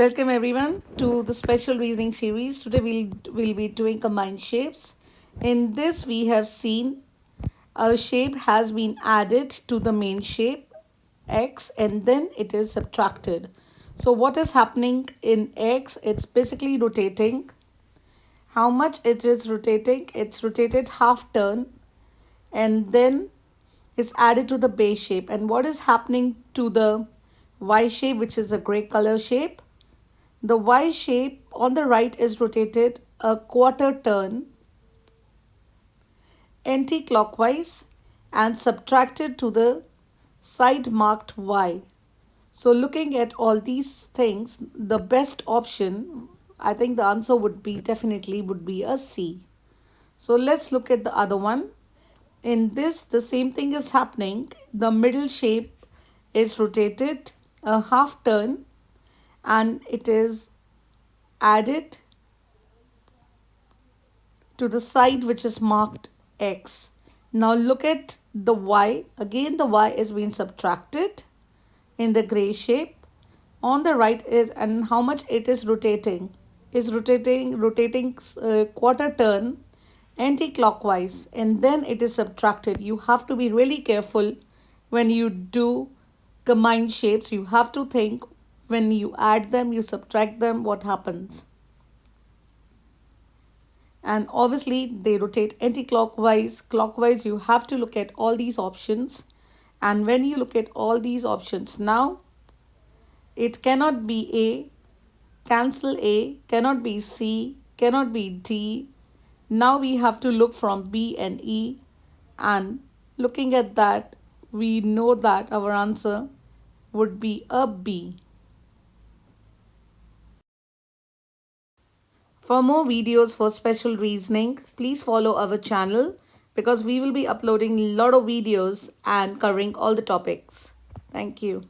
Welcome everyone to the Spatial Reasoning Series. Today we'll be doing combined shapes. In this we have seen a shape has been added to the main shape x and then it is subtracted. So what is happening in x? It's basically rotating. How much it is rotating? It's rotated half turn and then is added to the base shape. And what is happening to the y shape, which is a gray color shape? The Y shape on the right is rotated a quarter turn anti-clockwise and subtracted to the side marked Y. So looking at all these things, the best option, I think the answer would be definitely would be a C. So let's look at the other one. In this, the same thing is happening. The middle shape is rotated a half turn and it is added to the side which is marked X. Now look at the Y. Again the Y is being subtracted in the gray shape. On the right is and how much it is rotating. Is rotating quarter turn anti-clockwise and then it is subtracted. You have to be really careful when you do combined shapes. You have to think when you add them, you subtract them, what happens? And obviously they rotate anti-clockwise, clockwise. You have to look at all these options, and when you look at all these options, now it cannot be A, cancel A, cannot be C, cannot be D. Now we have to look from B and E, and looking at that we know that our answer would be a B. For more videos for special reasoning, please follow our channel because we will be uploading a lot of videos and covering all the topics. Thank you.